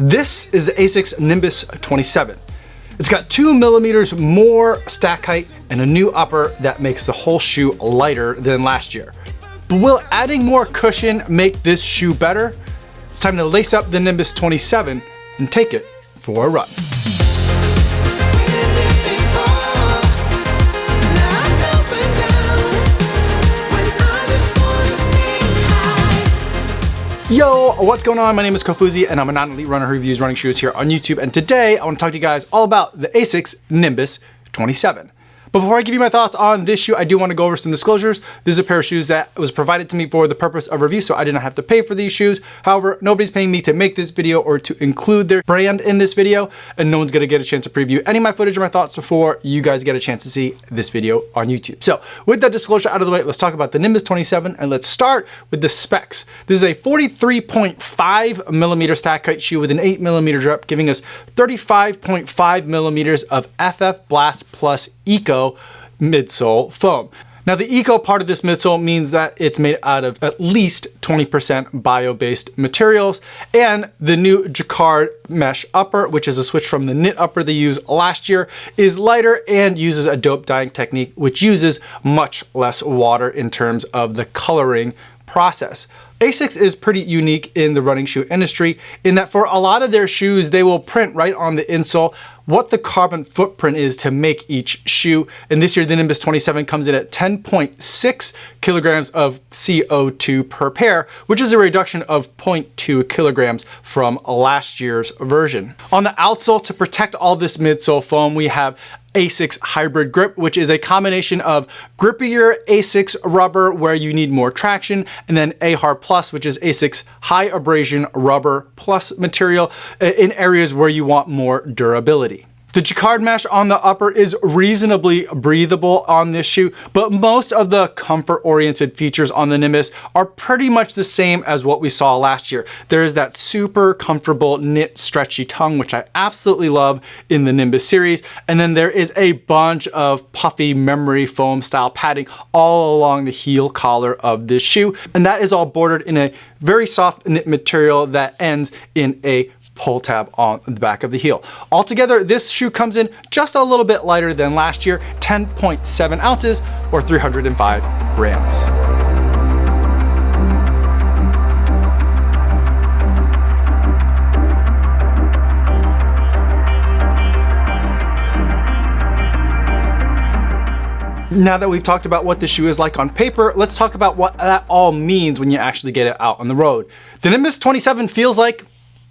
This is the ASICS Nimbus 27. It's got 2 millimeters more stack height and a new upper that makes the whole shoe lighter than last year. But will adding more cushion make this shoe better? It's time to lace up the Nimbus 27 and take it for a run. Yo, what's going on? My name is Kofuzi and I'm a non-elite runner who reviews running shoes here on YouTube. And today I want to talk to you guys all about the ASICS Nimbus 27. But before I give you my thoughts on this shoe, I do want to go over some disclosures. This is a pair of shoes that was provided to me for the purpose of review, so I did not have to pay for these shoes. However, nobody's paying me to make this video or to include their brand in this video, and no one's going to get a chance to preview any of my footage or my thoughts before you guys get a chance to see this video on YouTube. So with that disclosure out of the way, let's talk about the Nimbus 27, and let's start with the specs. This is a 43.5 millimeter stack height shoe with an 8 millimeter drop, giving us 35.5 millimeters of FF Blast Plus Eco midsole foam. Now the eco part of this midsole means that it's made out of at least 20% bio-based materials, and the new Checkered mesh upper, which is a switch from the knit upper they used last year, is lighter and uses a dope dyeing technique which uses much less water in terms of the coloring process. ASICS is pretty unique in the running shoe industry in that for a lot of their shoes, they will print right on the insole what the carbon footprint is to make each shoe. And this year, the Nimbus 27 comes in at 10.6 kilograms of CO2 per pair, which is a reduction of 0.2 kilograms from last year's version. On the outsole, to protect all this midsole foam, we have ASICS Hybrid Grip, which is a combination of grippier ASICS rubber where you need more traction, and then AHAR Plus, which is ASICS High Abrasion Rubber Plus material in areas where you want more durability. The Checkered mesh on the upper is reasonably breathable on this shoe, but most of the comfort-oriented features on the Nimbus are pretty much the same as what we saw last year. There is that super comfortable knit stretchy tongue, which I absolutely love in the Nimbus series, and then there is a bunch of puffy memory foam style padding all along the heel collar of this shoe, and that is all bordered in a very soft knit material that ends in a pull tab on the back of the heel. Altogether, this shoe comes in just a little bit lighter than last year, 10.7 ounces or 305 grams. Now that we've talked about what the shoe is like on paper, let's talk about what that all means when you actually get it out on the road. The Nimbus 27 feels like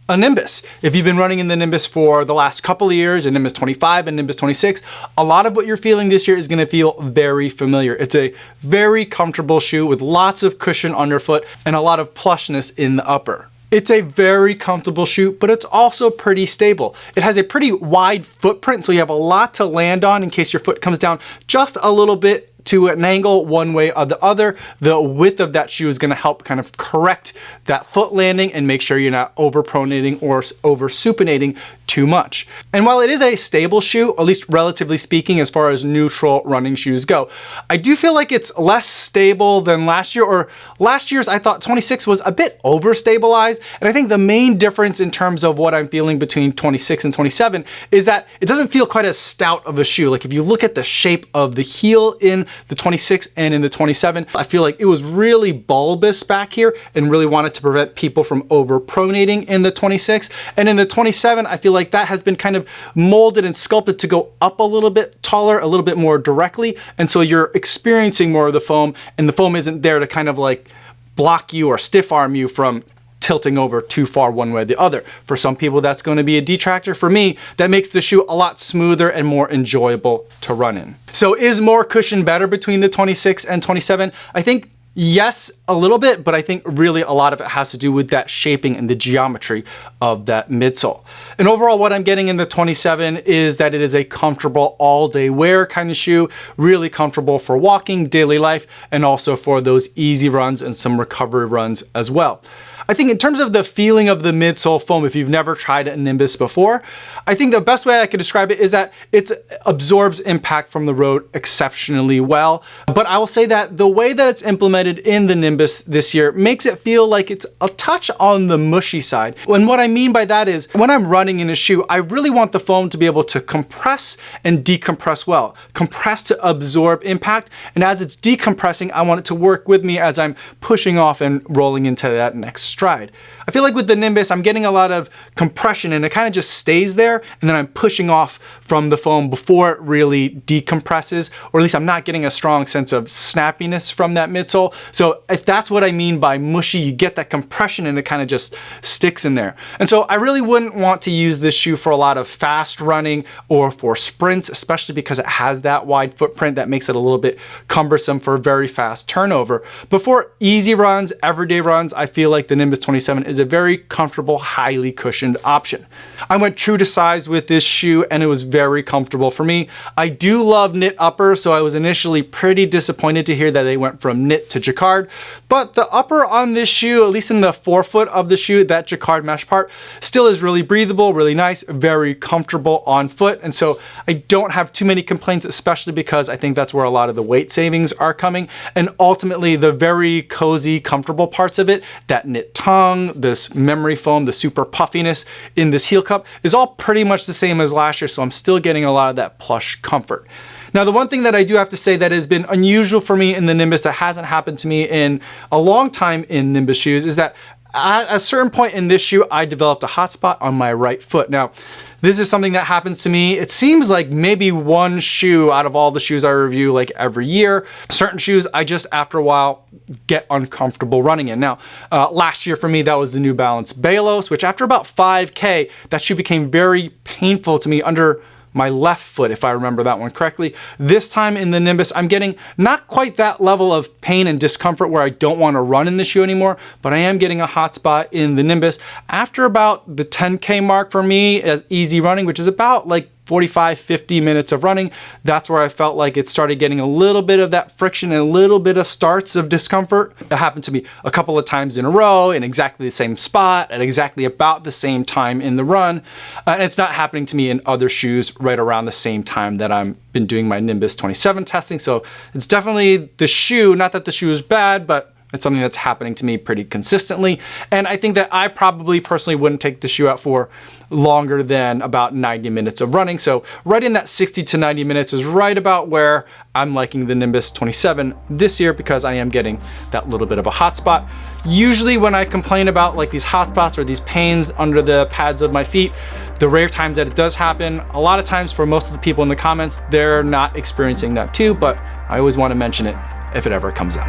a Nimbus. If you've been running in the Nimbus for the last couple of years, in Nimbus 25 and Nimbus 26, a lot of what you're feeling this year is gonna feel very familiar. It's a very comfortable shoe with lots of cushion underfoot and a lot of plushness in the upper. It's a very comfortable shoe, but it's also pretty stable. It has a pretty wide footprint, so you have a lot to land on in case your foot comes down just a little bit to an angle one way or the other. The width of that shoe is going to help kind of correct that foot landing and make sure you're not overpronating or over supinating too much. And while it is a stable shoe, at least relatively speaking as far as neutral running shoes go, I do feel like it's less stable than last year, or last year's I thought 26 was a bit overstabilized. And I think the main difference in terms of what I'm feeling between 26 and 27 is that it doesn't feel quite as stout of a shoe. Like if you look at the shape of the heel in the 26 and in the 27, I feel like it was really bulbous back here and really wanted to prevent people from overpronating in the 26. And in the 27, I feel like that has been kind of molded and sculpted to go up a little bit taller, a little bit more directly. And so you're experiencing more of the foam, and the foam isn't there to kind of like block you or stiff arm you from tilting over too far one way or the other. For some people, that's going to be a detractor. For me, that makes the shoe a lot smoother and more enjoyable to run in. So is more cushion better between the 26 and 27? I think yes, a little bit, but I think really a lot of it has to do with that shaping and the geometry of that midsole. And overall, what I'm getting in the 27 is that it is a comfortable all-day wear kind of shoe, really comfortable for walking, daily life, and also for those easy runs and some recovery runs as well. I think in terms of the feeling of the midsole foam, if you've never tried a Nimbus before, I think the best way I could describe it is that it absorbs impact from the road exceptionally well. But I will say that the way that it's implemented in the Nimbus this year makes it feel like it's a touch on the mushy side. And what I mean by that is when I'm running in a shoe, I really want the foam to be able to compress and decompress well. Compress to absorb impact, and as it's decompressing, I want it to work with me as I'm pushing off and rolling into that next stride. I feel like with the Nimbus, I'm getting a lot of compression and it kind of just stays there, and then I'm pushing off from the foam before it really decompresses, or at least I'm not getting a strong sense of snappiness from that midsole. So if that's what I mean by mushy, you get that compression and it kind of just sticks in there. And so I really wouldn't want to use this shoe for a lot of fast running or for sprints, especially because it has that wide footprint that makes it a little bit cumbersome for very fast turnover. But for easy runs, everyday runs, I feel like the Nimbus 27 is a very comfortable, highly cushioned option. I went true to size with this shoe and it was very comfortable for me. I do love knit uppers, so I was initially pretty disappointed to hear that they went from knit to jacquard, but the upper on this shoe, at least in the forefoot of the shoe, that jacquard mesh part, still is really breathable, really nice, very comfortable on foot, and so I don't have too many complaints, especially because I think that's where a lot of the weight savings are coming, and ultimately the very cozy, comfortable parts of it, that knit tongue, this memory foam, the super puffiness in this heel cup is all pretty much the same as last year, so I'm still getting a lot of that plush comfort. Now, the one thing that I do have to say that has been unusual for me in the Nimbus that hasn't happened to me in a long time in Nimbus shoes is that at a certain point in this shoe, I developed a hot spot on my right foot. Now, this is something that happens to me. It seems like maybe one shoe out of all the shoes I review like every year. Certain shoes, I just after a while get uncomfortable running in. Now, last year for me, that was the New Balance Balos, which after about 5K, that shoe became very painful to me under my left foot, if I remember that one correctly. This time in the Nimbus, I'm getting not quite that level of pain and discomfort where I don't want to run in the shoe anymore, but I am getting a hot spot in the Nimbus after about the 10K mark for me as easy running, which is about like 45-50 minutes of running. That's where I felt like it started getting a little bit of that friction and a little bit of starts of discomfort. It happened to me a couple of times in a row in exactly the same spot at exactly about the same time in the run. And it's not happening to me in other shoes right around the same time that I've been doing my Nimbus 27 testing. So it's definitely the shoe, not that the shoe is bad, but it's something that's happening to me pretty consistently. And I think that I probably personally wouldn't take the shoe out for longer than about 90 minutes of running. So right in that 60 to 90 minutes is right about where I'm liking the Nimbus 27 this year, because I am getting that little bit of a hot spot. Usually when I complain about like these hot spots or these pains under the pads of my feet, the rare times that it does happen, a lot of times for most of the people in the comments, they're not experiencing that too, but I always want to mention it if it ever comes up.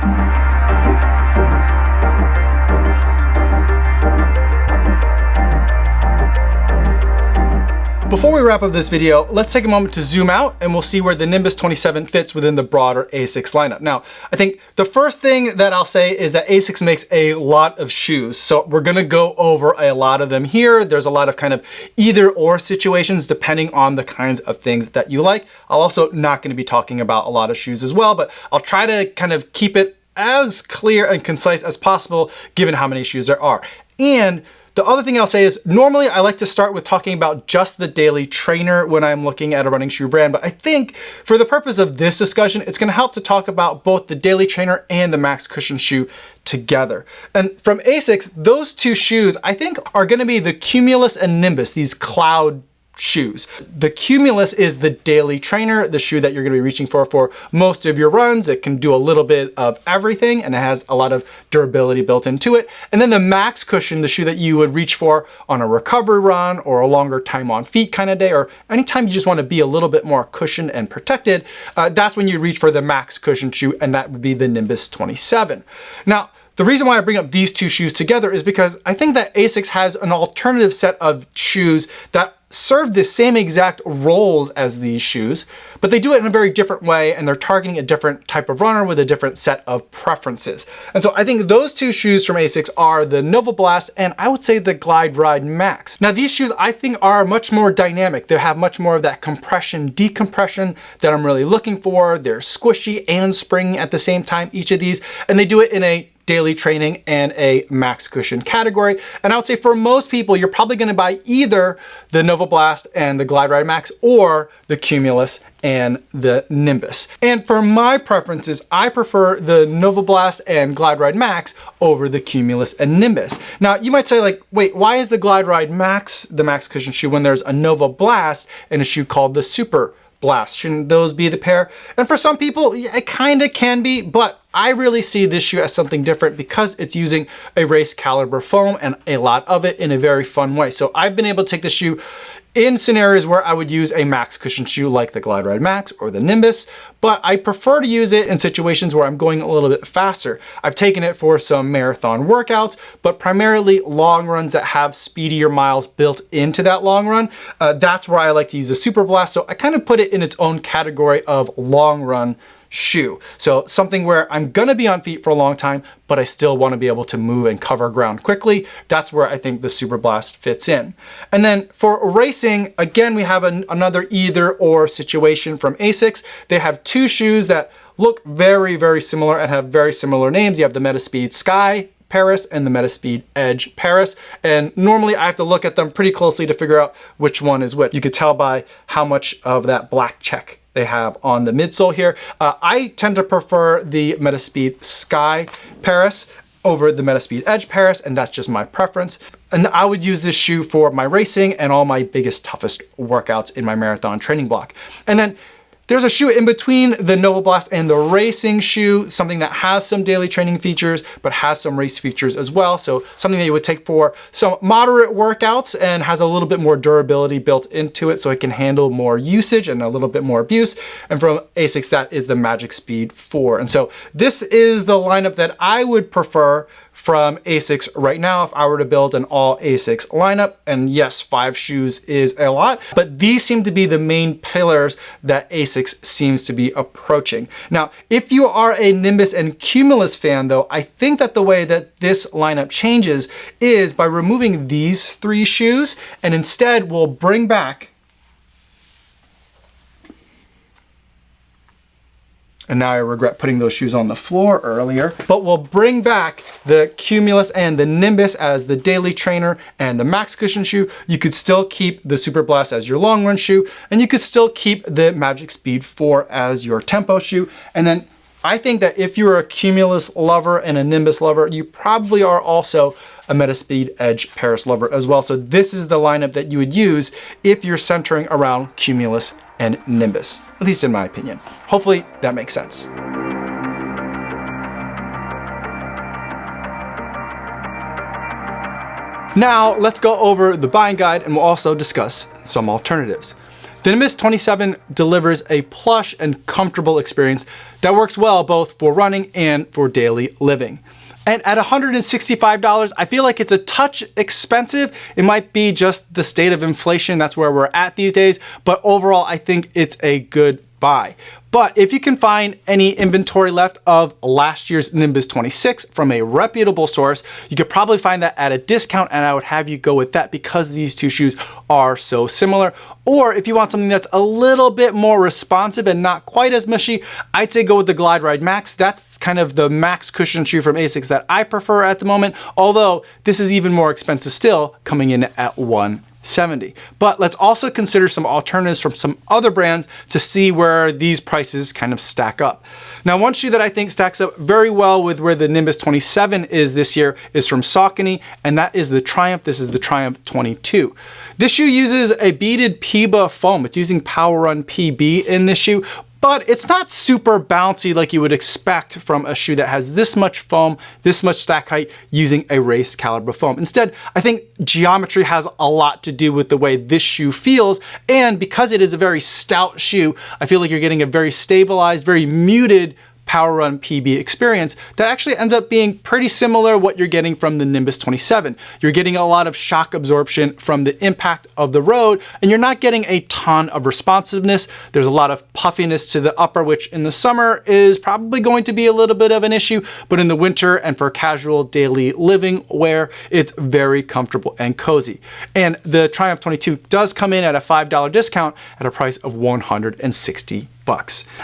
Before we wrap up this video, let's take a moment to zoom out and we'll see where the Nimbus 27 fits within the broader ASICS lineup. Now, I think the first thing that I'll say is that ASICS makes a lot of shoes. So we're gonna go over a lot of them here. There's a lot of kind of either or situations depending on the kinds of things that you like. I'll also not gonna be talking about a lot of shoes as well, but I'll try to kind of keep it as clear and concise as possible given how many shoes there are. And the other thing I'll say is normally I like to start with talking about just the daily trainer when I'm looking at a running shoe brand, but I think for the purpose of this discussion, it's gonna help to talk about both the daily trainer and the max cushion shoe together. And from ASICS, those two shoes I think are gonna be the Cumulus and Nimbus, these cloud shoes. The Cumulus is the daily trainer, the shoe that you're going to be reaching for most of your runs. It can do a little bit of everything and it has a lot of durability built into it. And then the Max Cushion, the shoe that you would reach for on a recovery run or a longer time on feet kind of day, or anytime you just want to be a little bit more cushioned and protected, that's when you reach for the Max Cushion shoe, and that would be the Nimbus 27. Now, the reason why I bring up these two shoes together is because I think that ASICS has an alternative set of shoes that serve the same exact roles as these shoes, but they do it in a very different way, and they're targeting a different type of runner with a different set of preferences. And so I think those two shoes from ASICS are the Nova Blast and I would say the Glide Ride Max. Now these shoes I think are much more dynamic. They have much more of that compression, decompression that I'm really looking for. They're squishy and springy at the same time, each of these, and they do it in a daily training and a max cushion category. And I would say for most people, you're probably gonna buy either the Nova Blast and the Glide Ride Max or the Cumulus and the Nimbus. And for my preferences, I prefer the Nova Blast and Glide Ride Max over the Cumulus and Nimbus. Now, you might say like, wait, why is the Glide Ride Max the max cushion shoe when there's a Nova Blast and a shoe called the Super Blast? Shouldn't those be the pair? And for some people, it kind of can be, but I really see this shoe as something different because it's using a race caliber foam and a lot of it in a very fun way. So I've been able to take this shoe in scenarios where I would use a max cushion shoe like the Glide Ride Max or the Nimbus, but I prefer to use it in situations where I'm going a little bit faster. I've taken it for some marathon workouts, but primarily long runs that have speedier miles built into that long run. That's where I like to use the Super Blast. So I kind of put it in its own category of long run shoe. So something where I'm gonna be on feet for a long time, but I still wanna be able to move and cover ground quickly. That's where I think the Super Blast fits in. And then for racing, again, we have another either or situation from ASICS. They have two shoes that look very, very similar and have very similar names. You have the Metaspeed Sky Paris and the Metaspeed Edge Paris. And normally I have to look at them pretty closely to figure out which one is which. You could tell by how much of that black check they have on the midsole here. I tend to prefer the Metaspeed Sky Paris over the Metaspeed Edge Paris, and that's just my preference. And I would use this shoe for my racing and all my biggest, toughest workouts in my marathon training block. And then there's a shoe in between the Nova Blast and the racing shoe, something that has some daily training features, but has some race features as well. So something that you would take for some moderate workouts and has a little bit more durability built into it so it can handle more usage and a little bit more abuse. And from ASICS, that is the Magic Speed 4. And so this is the lineup that I would prefer from ASICS right now if I were to build an all ASICS lineup. And yes, 5 shoes is a lot, but these seem to be the main pillars that ASICS seems to be approaching. Now, if you are a Nimbus and Cumulus fan though, I think that the way that this lineup changes is by removing these 3 shoes, and instead we'll bring back, and now I regret putting those shoes on the floor earlier, but we'll bring back the Cumulus and the Nimbus as the daily trainer and the max cushion shoe. You could still keep the Super Blast as your long run shoe, and you could still keep the Magic Speed 4 as your tempo shoe. And then I think that if you're a Cumulus lover and a Nimbus lover, you probably are also a Metaspeed Edge Paris lover as well. So this is the lineup that you would use if you're centering around Cumulus and Nimbus, at least in my opinion. Hopefully that makes sense. Now let's go over the buying guide and we'll also discuss some alternatives. The Nimbus 27 delivers a plush and comfortable experience that works well both for running and for daily living. And at $165, I feel like it's a touch expensive. It might be just the state of inflation. That's where we're at these days. But overall, I think it's a good buy. But if you can find any inventory left of last year's Nimbus 26 from a reputable source, you could probably find that at a discount, and I would have you go with that because these two shoes are so similar. Or if you want something that's a little bit more responsive and not quite as mushy, I'd say go with the Glide Ride Max. That's kind of the max cushion shoe from ASICS that I prefer at the moment, although this is even more expensive still, coming in at $170. But let's also consider some alternatives from some other brands to see where these prices kind of stack up. Now, one shoe that I think stacks up very well with where the Nimbus 27 is this year is from Saucony, and that is the Triumph. This is the Triumph 22. This shoe uses a beaded PEBA foam. It's using Power Run PB in this shoe, but it's not super bouncy like you would expect from a shoe that has this much foam, this much stack height using a race caliber foam. Instead, I think geometry has a lot to do with the way this shoe feels, and because it is a very stout shoe, I feel like you're getting a very stabilized, very muted Power Run PB experience that actually ends up being pretty similar what you're getting from the Nimbus 27. You're getting a lot of shock absorption from the impact of the road, and you're not getting a ton of responsiveness. There's a lot of puffiness to the upper, which in the summer is probably going to be a little bit of an issue, but in the winter and for casual daily living wear, it's very comfortable and cozy. And the Triumph 22 does come in at a $5 discount at a price of $160.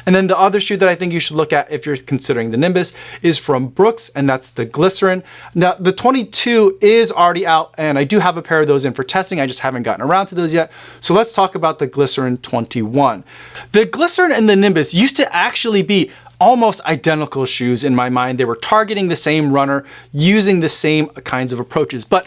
And then the other shoe that I think you should look at if you're considering the Nimbus is from Brooks, and that's the Glycerin. Now, the 22 is already out, and I do have a pair of those in for testing. I just haven't gotten around to those yet. So let's talk about the Glycerin 21. The Glycerin and the Nimbus used to actually be almost identical shoes in my mind. They were targeting the same runner, using the same kinds of approaches. But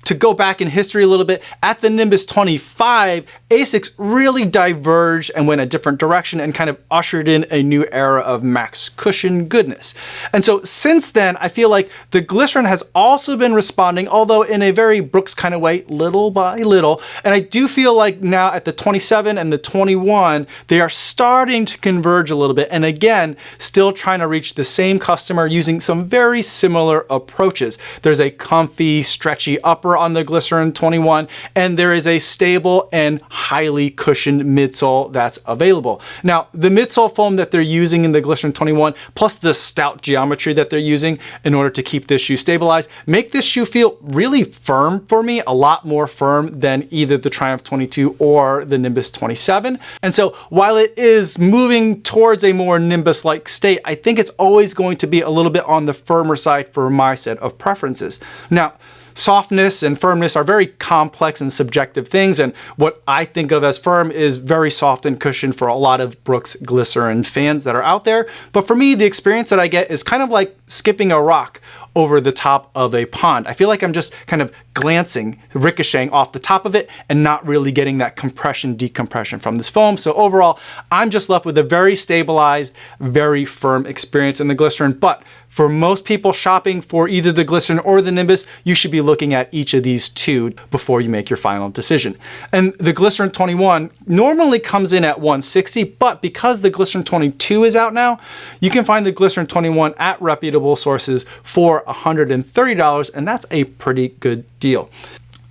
to go back in history a little bit, at the Nimbus 25, ASICS really diverged and went a different direction and kind of ushered in a new era of max cushion goodness. And so since then, I feel like the Glycerin has also been responding, although in a very Brooks kind of way, little by little. And I do feel like now at the 27 and the 21, they are starting to converge a little bit. And again, still trying to reach the same customer using some very similar approaches. There's a comfy, stretchy upper on the Glycerin 21, and there is a stable and highly cushioned midsole that's available. Now, the midsole foam that they're using in the Glycerin 21, plus the stout geometry that they're using in order to keep this shoe stabilized, make this shoe feel really firm for me, a lot more firm than either the Triumph 22 or the Nimbus 27. And so while it is moving towards a more Nimbus-like state, I think it's always going to be a little bit on the firmer side for my set of preferences. Now, softness and firmness are very complex and subjective things, and what I think of as firm is very soft and cushioned for a lot of Brooks Glycerin fans that are out there. But for me, the experience that I get is kind of like skipping a rock over the top of a pond. I feel like I'm just kind of glancing, ricocheting off the top of it and not really getting that compression, decompression from this foam. So overall, I'm just left with a very stabilized, very firm experience in the Glycerin. But for most people shopping for either the Glycerin or the Nimbus, you should be looking at each of these two before you make your final decision. And the Glycerin 21 normally comes in at $160, but because the Glycerin 22 is out now, you can find the Glycerin 21 at reputable sources for $130, and that's a pretty good deal.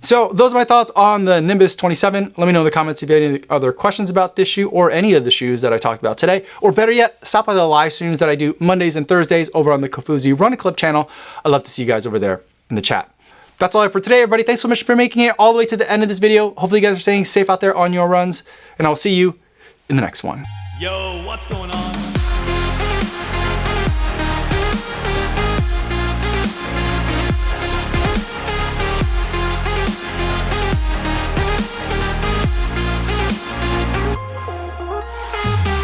So those are my thoughts on the Nimbus 27. Let me know in the comments if you have any other questions about this shoe or any of the shoes that I talked about today. Or better yet, stop by the live streams that I do Mondays and Thursdays over on the Kofuzi Run Club channel. I'd love to see you guys over there in the chat. That's all I have for today, everybody. Thanks so much for making it all the way to the end of this video. Hopefully you guys are staying safe out there on your runs, and I'll see you in the next one. Yo, what's going on?